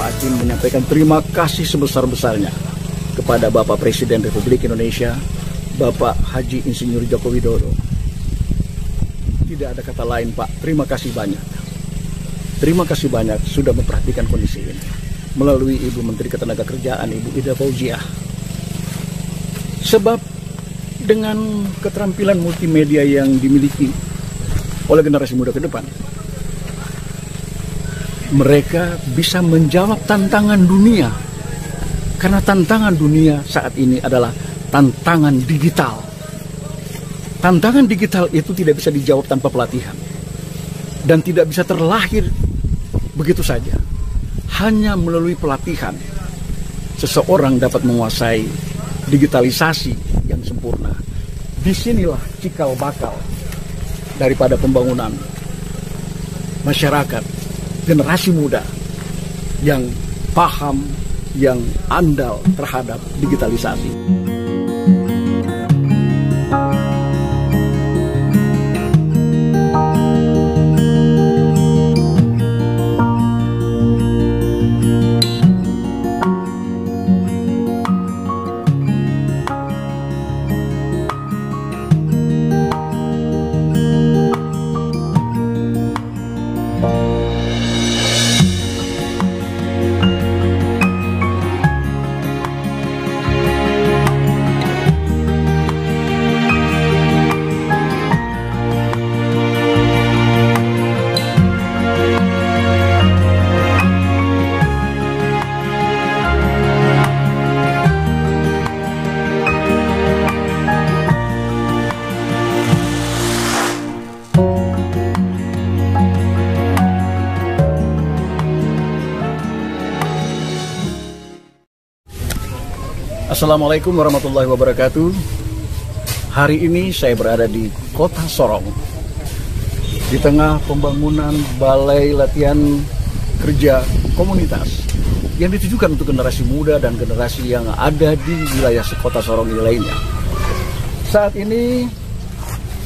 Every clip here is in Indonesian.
Bapak Acim menyampaikan terima kasih sebesar-besarnya kepada Bapak Presiden Republik Indonesia, Bapak Haji Insinyur Joko Widodo. Tidak ada kata lain, Pak. Terima kasih banyak. Terima kasih banyak sudah memperhatikan kondisi ini. Melalui Ibu Menteri Ketenagakerjaan, Ibu Ida Fauziah. Sebab dengan keterampilan multimedia yang dimiliki oleh generasi muda ke depan, mereka bisa menjawab tantangan dunia. Karena tantangan dunia saat ini adalah tantangan digital. Tantangan digital itu tidak bisa dijawab tanpa pelatihan. Dan tidak bisa terlahir begitu saja. Hanya melalui pelatihan, seseorang dapat menguasai digitalisasi yang sempurna. Disinilah cikal bakal daripada pembangunan masyarakat, generasi muda yang paham, yang andal terhadap digitalisasi. Assalamualaikum warahmatullahi wabarakatuh. Hari ini saya berada di Kota Sorong, di tengah pembangunan balai latihan kerja komunitas yang ditujukan untuk generasi muda dan generasi yang ada di wilayah Kota Sorong ini lainnya. Saat ini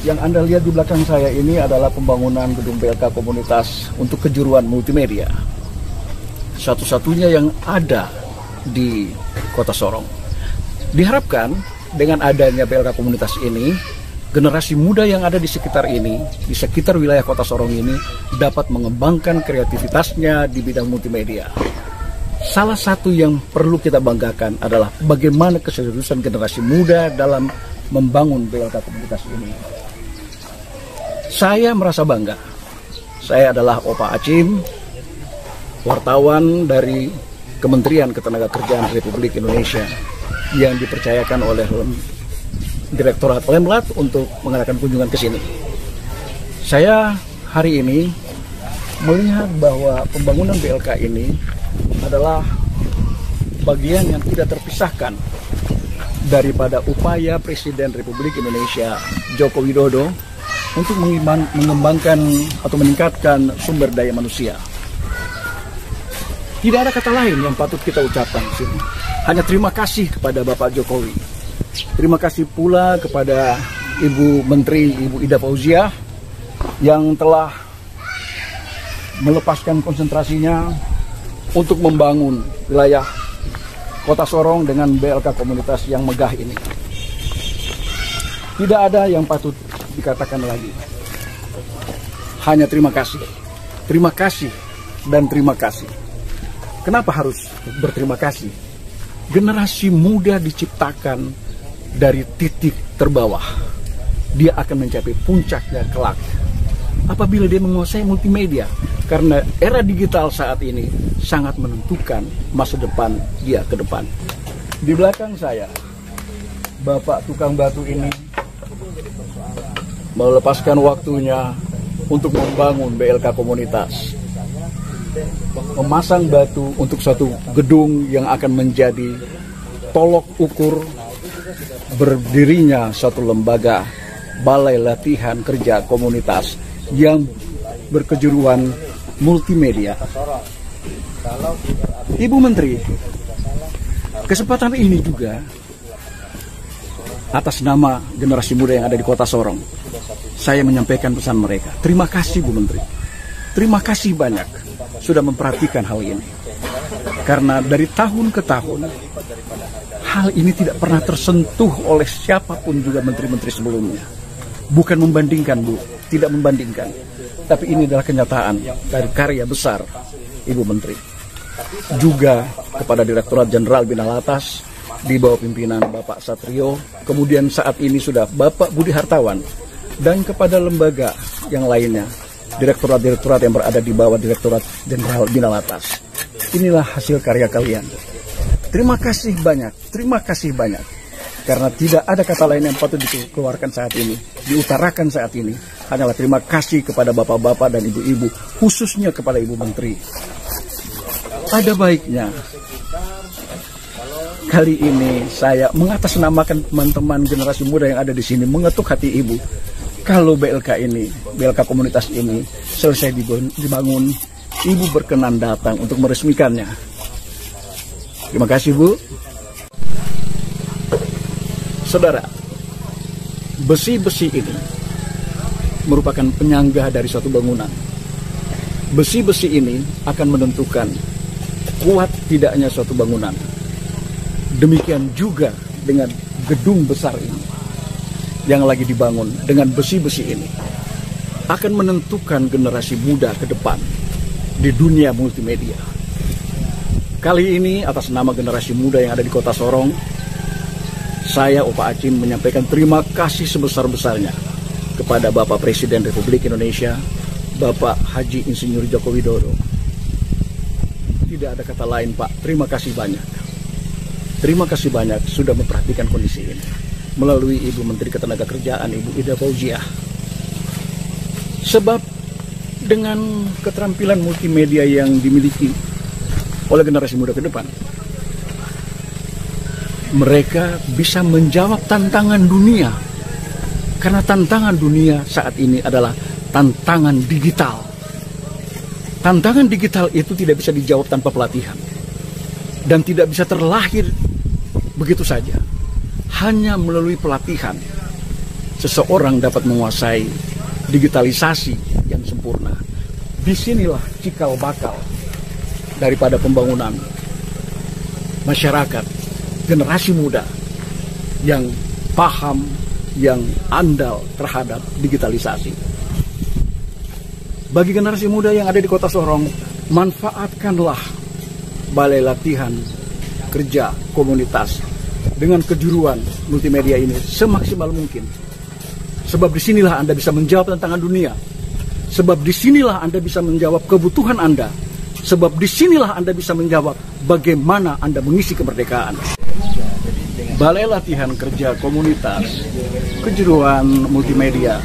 yang Anda lihat di belakang saya ini adalah pembangunan gedung BLK komunitas untuk kejuruan multimedia, satu-satunya yang ada di Kota Sorong. Diharapkan dengan adanya BLK komunitas ini, generasi muda yang ada di sekitar ini, di sekitar wilayah Kota Sorong ini, dapat mengembangkan kreativitasnya di bidang multimedia. Salah satu yang perlu kita banggakan adalah bagaimana keseriusan generasi muda dalam membangun BLK komunitas ini. Saya merasa bangga. Saya adalah Opa Acim, wartawan dari Kementerian Ketenagakerjaan Republik Indonesia, yang dipercayakan oleh Direktorat Lemlat untuk mengadakan kunjungan ke sini. Saya hari ini melihat bahwa pembangunan BLK ini adalah bagian yang tidak terpisahkan daripada upaya Presiden Republik Indonesia Joko Widodo untuk mengembangkan atau meningkatkan sumber daya manusia. Tidak ada kata lain yang patut kita ucapkan di sini. Hanya terima kasih kepada Bapak Jokowi. Terima kasih pula kepada Ibu Menteri, Ibu Ida Fauziah, yang telah melepaskan konsentrasinya untuk membangun wilayah Kota Sorong dengan BLK komunitas yang megah ini. Tidak ada yang patut dikatakan lagi. Hanya terima kasih. Terima kasih dan terima kasih. Kenapa harus berterima kasih? Generasi muda diciptakan dari titik terbawah. Dia akan mencapai puncaknya kelak apabila dia menguasai multimedia. Karena era digital saat ini sangat menentukan masa depan dia ke depan. Di belakang saya, Bapak tukang batu ini melepaskan waktunya untuk membangun BLK komunitas, memasang batu untuk satu gedung yang akan menjadi tolok ukur berdirinya satu lembaga balai latihan kerja komunitas yang berkejuruan multimedia. Ibu Menteri, kesempatan ini juga atas nama generasi muda yang ada di Kota Sorong, saya menyampaikan pesan mereka. Terima kasih Bu Menteri. Terima kasih banyak sudah memperhatikan hal ini. Karena dari tahun ke tahun, hal ini tidak pernah tersentuh oleh siapapun juga menteri-menteri sebelumnya. Bukan membandingkan, Bu, tidak membandingkan. Tapi ini adalah kenyataan dari karya besar Ibu Menteri. Juga kepada Direktorat Jenderal Bina Latas di bawah pimpinan Bapak Satrio, kemudian saat ini sudah Bapak Budi Hartawan, dan kepada lembaga yang lainnya, direktorat-direktorat yang berada di bawah Direktorat Jenderal Bina Latas. Inilah hasil karya kalian. Terima kasih banyak, terima kasih banyak. Karena tidak ada kata lain yang patut dikeluarkan saat ini, diutarakan saat ini, hanyalah terima kasih kepada bapak-bapak dan ibu-ibu, khususnya kepada Ibu Menteri. Ada baiknya kali ini saya mengatasnamakan teman-teman generasi muda yang ada di sini, mengetuk hati Ibu. Kalau BLK ini, BLK komunitas ini selesai dibangun, Ibu berkenan datang untuk meresmikannya. Terima kasih, Bu. Saudara, besi-besi ini merupakan penyangga dari suatu bangunan. Besi-besi ini akan menentukan kuat tidaknya suatu bangunan. Demikian juga dengan gedung besar ini yang lagi dibangun dengan besi-besi ini akan menentukan generasi muda ke depan di dunia multimedia. Kali ini atas nama generasi muda yang ada di Kota Sorong, saya Opa Acin menyampaikan terima kasih sebesar-besarnya kepada Bapak Presiden Republik Indonesia, Bapak Haji Insinyur Joko Widodo. Tidak ada kata lain, Pak. Terima kasih banyak. Terima kasih banyak sudah memperhatikan kondisi ini melalui Ibu Menteri Ketenagakerjaan, Ibu Ida Fauziah. Sebab dengan keterampilan multimedia yang dimiliki oleh generasi muda ke depan, mereka bisa menjawab tantangan dunia. Karena tantangan dunia saat ini adalah tantangan digital. Tantangan digital itu tidak bisa dijawab tanpa pelatihan. Dan tidak bisa terlahir begitu saja. Hanya melalui pelatihan, seseorang dapat menguasai digitalisasi yang sempurna. Disinilah cikal bakal daripada pembangunan masyarakat, generasi muda yang paham, yang andal terhadap digitalisasi. Bagi generasi muda yang ada di Kota Sorong, manfaatkanlah balai latihan kerja komunitas dengan kejuruan multimedia ini semaksimal mungkin. Sebab disinilah Anda bisa menjawab tantangan dunia. Sebab disinilah Anda bisa menjawab kebutuhan Anda. Sebab disinilah Anda bisa menjawab bagaimana Anda mengisi kemerdekaan. Balai latihan kerja komunitas kejuruan multimedia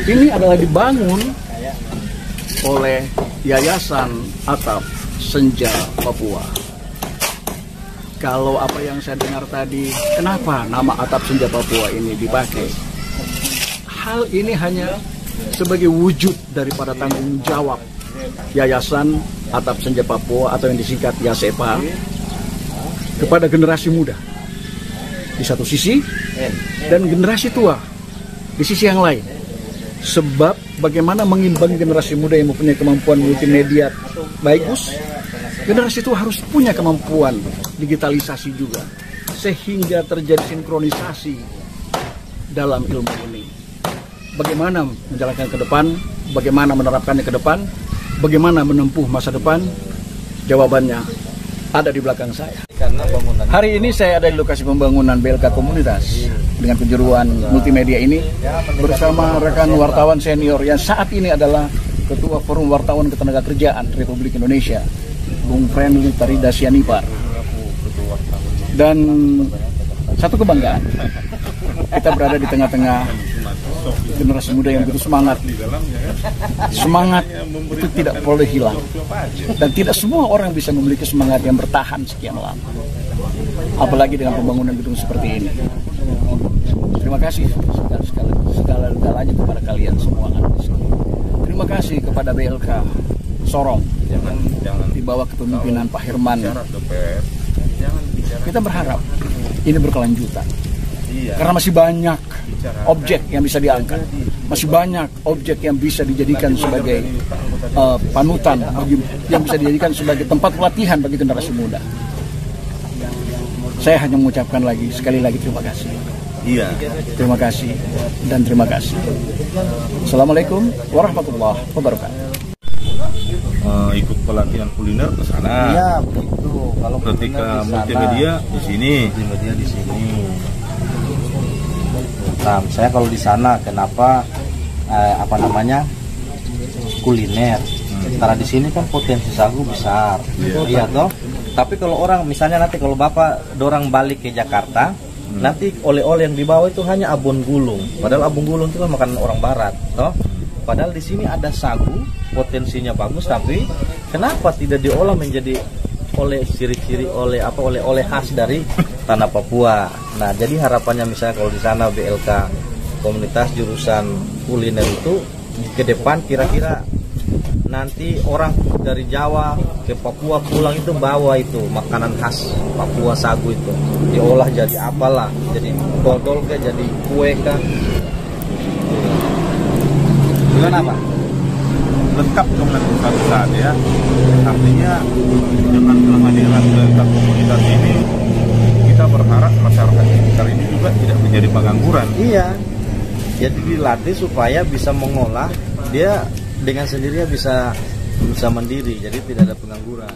ini adalah dibangun oleh Yayasan Atap Senja Papua. Kalau apa yang saya dengar tadi, kenapa nama Atap Senja Papua ini dipakai? Hal ini hanya sebagai wujud daripada tanggung jawab Yayasan Atap Senja Papua atau yang disingkat YASEPA kepada generasi muda di satu sisi dan generasi tua di sisi yang lain. Sebab bagaimana mengimbangi generasi muda yang mempunyai kemampuan multimedia bagus, generasi tua harus punya kemampuan digitalisasi juga, sehingga terjadi sinkronisasi dalam ilmu ini. Bagaimana menjalankan ke depan, bagaimana menerapkannya ke depan, bagaimana menempuh masa depan, jawabannya ada di belakang saya. Hari ini saya ada di lokasi pembangunan BLK komunitas dengan kejuruan multimedia ini bersama rekan wartawan senior yang saat ini adalah Ketua Forum Wartawan Ketenagakerjaan Republik Indonesia, Bung Friendly Tarida Sianipar. Dan satu kebanggaan, kita berada di tengah-tengah generasi muda yang begitu semangat. Semangat itu tidak boleh hilang. Dan tidak semua orang bisa memiliki semangat yang bertahan sekian lama. Apalagi dengan pembangunan gedung seperti ini. Terima kasih segala-galanya kepada kalian semua. Terima kasih kepada BLK Sorong di bawah kepemimpinan Pak Herman. Kita berharap ini berkelanjutan. Karena masih banyak objek yang bisa diangkat, masih banyak objek yang bisa dijadikan sebagai panutan yang bisa dijadikan sebagai tempat pelatihan bagi generasi muda. Saya hanya mengucapkan sekali lagi terima kasih. Iya. Terima kasih dan terima kasih. Assalamualaikum warahmatullahi wabarakatuh. Ikut pelatihan kuliner ke sana. Iya, begitu. Kalau ketika multimedia di sini. Multimedia di sini. Nah, saya kalau di sana kenapa kuliner. Karena di sini kan potensi sagu besar. Iya toh. Tapi kalau orang misalnya nanti kalau Bapak dorang balik ke Jakarta, nanti oleh-oleh yang dibawa itu hanya abon gulung. Padahal abon gulung itu kan makanan orang barat, toh. Padahal di sini ada sagu, potensinya bagus, tapi kenapa tidak diolah menjadi ciri-ciri oleh khas dari tanah Papua. Nah, jadi harapannya misalnya kalau di sana BLK komunitas jurusan kuliner itu ke depan kira-kira nanti orang dari Jawa ke Papua pulang itu bawa itu makanan khas Papua sagu itu diolah jadi apalah, jadi dodol ke jadi kue kah. Gimana Pak? Lengkap dong nanti suatu saat ya. Artinya dengan kehadiran lengkap komunitas ini, kita berharap masyarakat sekitar ini juga tidak menjadi pengangguran. Iya. Jadi dilatih supaya bisa mengolah, dia dengan sendirinya bisa mandiri, jadi tidak ada pengangguran.